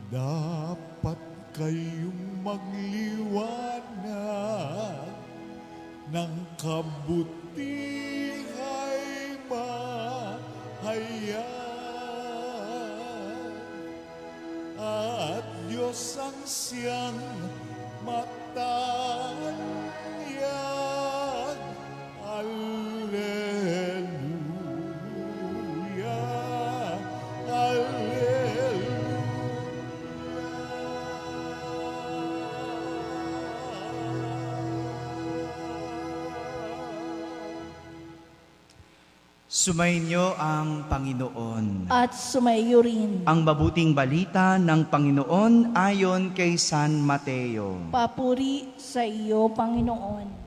Dapat kayong magliwanag ng kabutiha'y mahayag, at Diyos ang siyang matanyag. Alleluia, Sumainyo ang Panginoon. At sumaiyo rin. Ang mabuting balita ng Panginoon ayon kay San Mateo. Papuri sa iyo, Panginoon.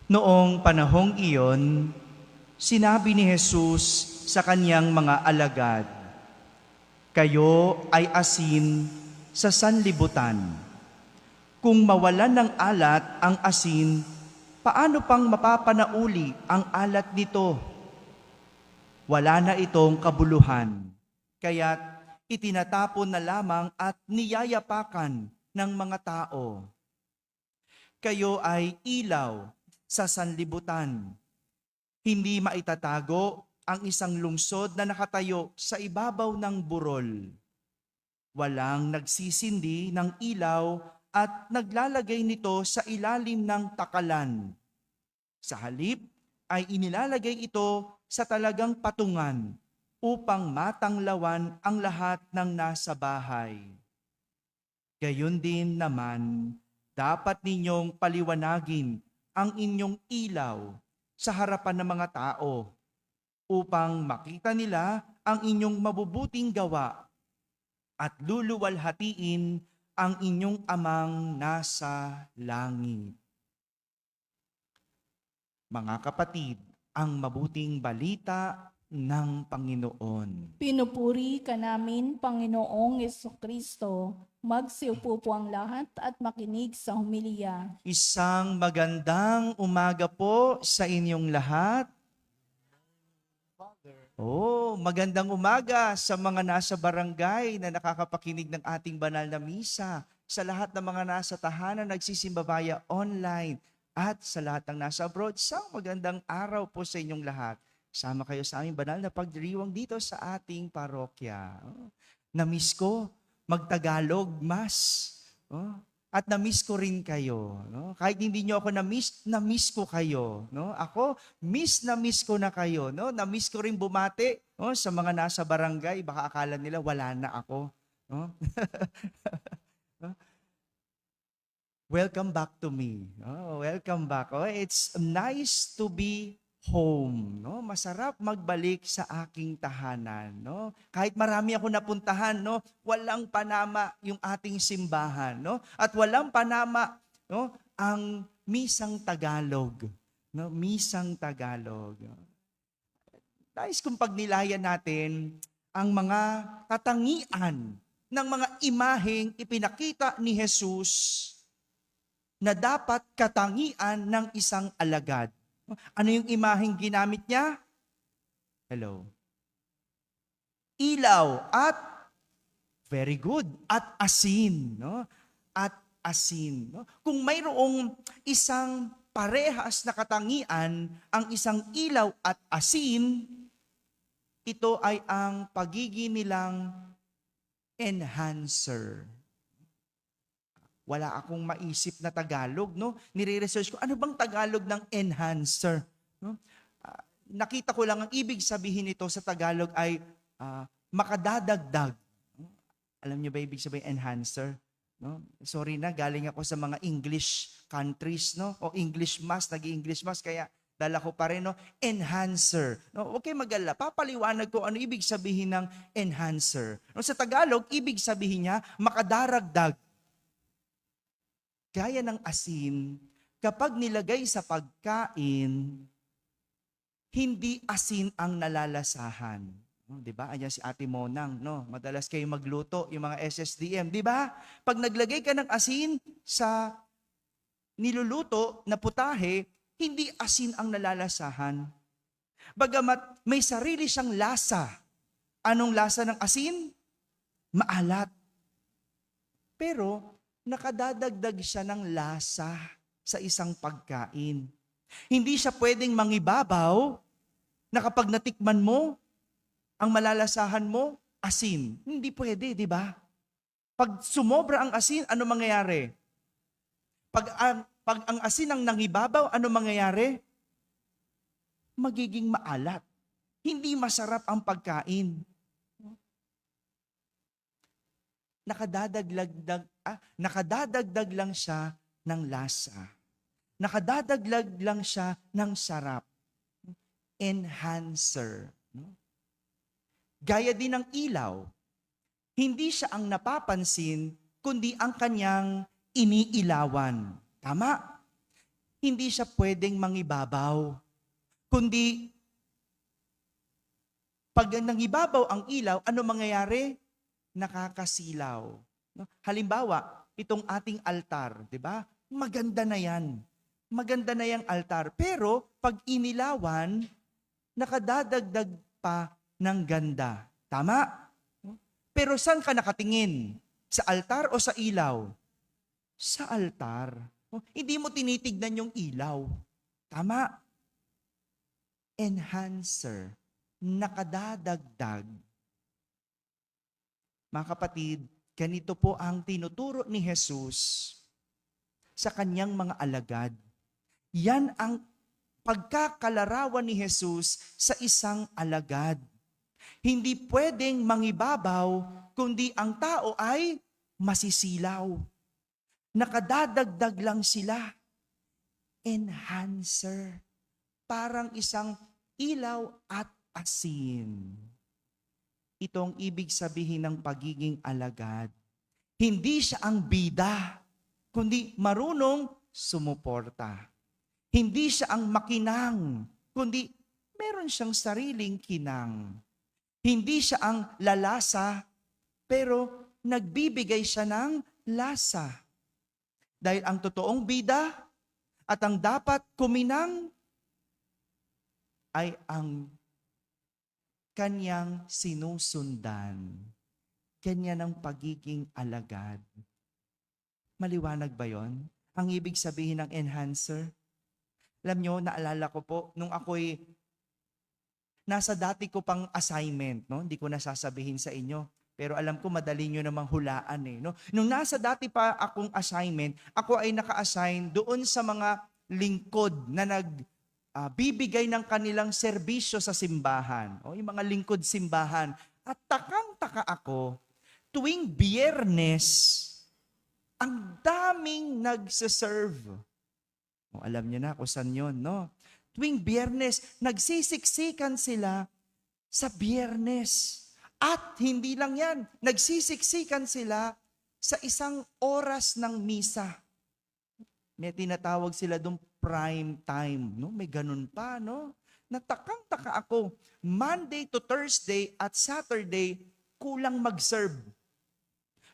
Noong panahong iyon, sinabi ni Jesus sa kanyang mga alagad, "Kayo ay asin sa sanlibutan. Kung mawalan ng alat ang asin, paano pang mapapanauli ang alat nito? Wala na itong kabuluhan, kaya't itinatapon na lamang at niyayapakan ng mga tao. Kayo ay ilaw sa sanlibutan. Hindi maitatago ang isang lungsod na nakatayo sa ibabaw ng burol. Walang nagsisindi ng ilaw at naglalagay nito sa ilalim ng takalan. Sa halip ay inilalagay ito sa talagang patungan upang matanglawan ang lahat ng nasa bahay. Gayon din naman, dapat ninyong paliwanagin ang inyong ilaw sa harapan ng mga tao upang makita nila ang inyong mabubuting gawa at luluwalhatiin ang inyong amang nasa langit." Mga kapatid, ang mabuting balita ng Panginoon. Pinupuri ka namin, Panginoong Jesucristo. Magsiupo po ang lahat at makinig sa humilya. Isang magandang umaga po sa inyong lahat. Magandang umaga sa mga nasa barangay na nakakapakinig ng ating banal na misa, sa lahat ng mga nasa tahanan nagsisimba via online, at sa lahat ng nasa abroad. Magandang araw po sa inyong lahat. Sama kayo sa aming banal na pagdiriwang dito sa ating parokya. Na-miss ko magtagalog mas. At na-miss ko rin kayo. No? Kahit hindi nyo ako na-miss ko kayo. No? Ako, na-miss ko na kayo. No? Na-miss ko rin bumati, no? Sa mga nasa barangay. Baka akala nila wala na ako. No? Welcome back to me. Welcome back. It's nice to be home. No? Masarap magbalik sa aking tahanan. No? Kahit marami ako napuntahan, no? Walang panama yung ating simbahan. No? At walang panama, no? Ang misang Tagalog. No? Misang Tagalog. Nais kong pagnilayan natin ang mga katangian ng mga imaheng ipinakita ni Jesus na dapat katangian ng isang alagad. Ano yung imaheng ginamit niya? Hello. Ilaw at very good. At asin, no? At asin, no? Kung mayroong isang parehas na katangian, ang isang ilaw at asin, ito ay ang pagiging nilang enhancer. Wala akong maisip na Tagalog, no? Nire-research ko, ano bang Tagalog ng enhancer? No? Nakita ko lang ang ibig sabihin nito sa Tagalog ay makadadagdag. Alam niyo ba ibig sabihin enhancer? No? Sorry na, galing ako sa mga English countries, no? O English mass, nag-English mass, kaya dala ko pa rin, no? Enhancer. No? Okay, mag-alala. Papaliwanag ko ano ibig sabihin ng enhancer. No? Sa Tagalog, ibig sabihin niya makadaragdag. Gaya ng asin, kapag nilagay sa pagkain, hindi asin ang nalalasahan. Di ba? Ayan si Ate Monang, no? Madalas kayo magluto, yung mga SSDM. Di ba? Pag naglagay ka ng asin sa niluluto na putahe, hindi asin ang nalalasahan. Bagamat may sarili siyang lasa. Anong lasa ng asin? Maalat. Pero nakadadagdag siya ng lasa sa isang pagkain. Hindi siya pwedeng mangibabaw na kapag natikman mo, ang malalasahan mo, asin. Hindi pwede, di ba? Pag sumobra ang asin, ano mangyayari? Pag ang asin ang nangibabaw, ano mangyayari? Magiging maalat. Hindi masarap ang pagkain. Nakadadagdag lang siya ng lasa. Nakadadaglag lang siya ng sarap. Enhancer. Gaya din ng ilaw. Hindi siya ang napapansin, kundi ang kanyang iniilawan. Tama? Hindi siya pwedeng mangibabaw. Kundi, pag nangibabaw ang ilaw, ano mangyayari? Nakakasilaw. Halimbawa, itong ating altar, di ba? Maganda na yan. Maganda na yung altar. Pero, pag inilawan, nakadadagdag pa ng ganda. Tama? Pero saan ka nakatingin? Sa altar o sa ilaw? Sa altar. Hindi mo tinitignan yung ilaw. Tama? Enhancer. Nakadadagdag. Mga kapatid, ganito po ang tinuturo ni Jesus sa kanyang mga alagad. Yan ang pagkakalarawan ni Jesus sa isang alagad. Hindi pwedeng mangibabaw, kundi ang tao ay masisilaw. Nakadadagdag lang sila. Enhancer. Parang isang ilaw at asin. Ito ang ibig sabihin ng pagiging alagad. Hindi siya ang bida, kundi marunong sumuporta. Hindi siya ang makinang, kundi meron siyang sariling kinang. Hindi siya ang lalasa, pero nagbibigay siya ng lasa. Dahil ang totoong bida at ang dapat kuminang ay ang kanyang sinusundan. Ganyan ang pagiging alagad. Maliwanag ba yon? Ang ibig sabihin ng enhancer? Alam nyo, naalala ko po, nung ako'y nasa dati ko pang assignment, no? Hindi ko nasasabihin sa inyo. Pero alam ko, madali nyo namang hulaan eh. No? Nung nasa dati pa akong assignment, ako ay naka-assign doon sa mga lingkod na bibigay ng kanilang serbisyo sa simbahan. O, yung mga lingkod simbahan. At takang-taka ako, tuwing Biyernes, ang daming nagsiserve. O, alam niyo na kung saan yun, no? Tuwing Biyernes, nagsisiksikan sila sa Biyernes. At hindi lang yan, nagsisiksikan sila sa isang oras ng misa. May tinatawag sila doon prime time, no? May ganun pa, no? Natakang-taka ako. Monday to Thursday at Saturday, kulang mag-serve.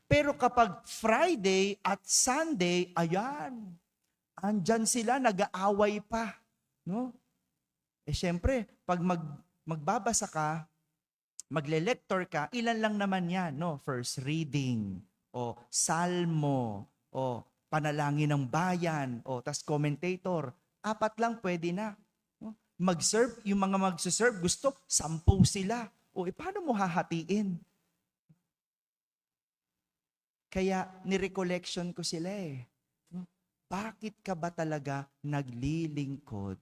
Pero kapag Friday at Sunday, ayan, andyan sila, nag-aaway pa, no? Syempre, pag magbabasa ka, magle-lector ka, ilan lang naman yan, no? First reading, o salmo, o panalangin ng bayan, o tas commentator. 4 lang pwede na. No? Mag-serve, yung mga mag-serve, gusto, 10 sila. O paano mo hahatiin? Kaya nirecollection ko sila eh. No? Bakit ka ba talaga naglilingkod?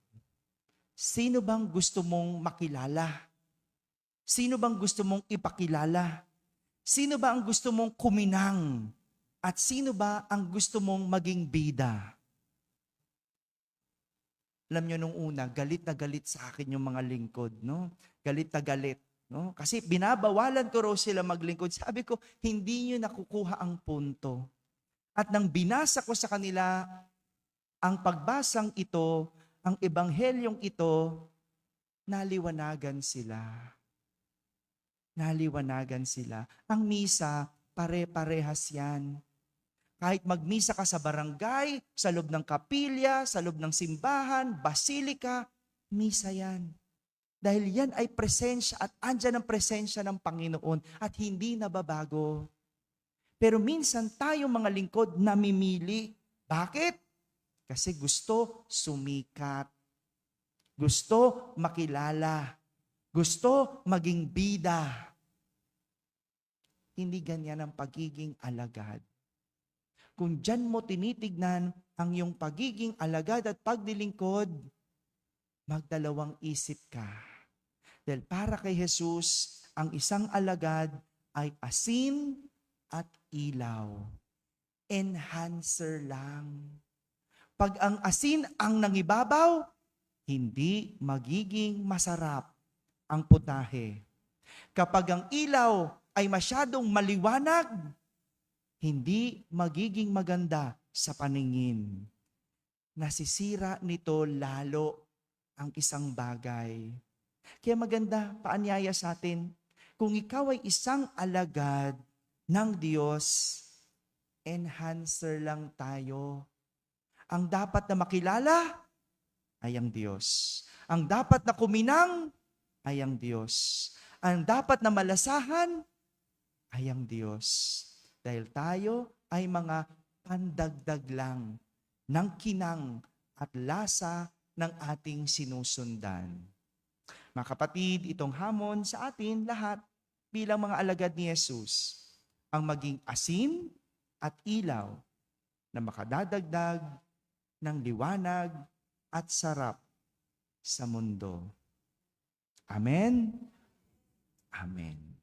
Sino bang gusto mong makilala? Sino bang gusto mong ipakilala? Sino ba ang gusto mong kuminang? At sino ba ang gusto mong maging bida? Alam nyo nung una, galit na galit sa akin yung mga lingkod, no? Galit na galit, no? Kasi binabawalan ko raw sila maglingkod. Sabi ko, hindi nyo nakukuha ang punto. At nang binasa ko sa kanila ang pagbasang ito, ang ebanghelyong ito, naliwanagan sila. Naliwanagan sila. Ang misa, pare-parehas yan. Kahit magmisa ka sa barangay, sa loob ng kapilya, sa loob ng simbahan, basilika, misa yan. Dahil yan ay presensya at andyan ang presensya ng Panginoon at hindi nababago. Pero minsan tayo mga lingkod namimili. Bakit? Kasi gusto sumikat. Gusto makilala. Gusto maging bida. Hindi ganyan ang pagiging alagad. Kung dyan mo tinitignan ang iyong pagiging alagad at pagdilingkod, magdalawang isip ka. Dahil para kay Jesus, ang isang alagad ay asin at ilaw. Enhancer lang. Pag ang asin ang nangibabaw, hindi magiging masarap ang putahe. Kapag ang ilaw ay masyadong maliwanag, hindi magiging maganda sa paningin. Nasisira nito lalo ang isang bagay. Kaya maganda, paanyaya sa atin, kung ikaw ay isang alagad ng Diyos, enhancer lang tayo. Ang dapat na makilala ay ang Diyos. Ang dapat na kuminang ay ang Diyos. Ang dapat na malasahan ay ang Diyos. Dahil tayo ay mga pandagdag lang ng kinang at lasa ng ating sinusundan. Mga kapatid, itong hamon sa atin lahat bilang mga alagad ni Jesus, ang maging asin at ilaw na makadadagdag ng liwanag at sarap sa mundo. Amen? Amen.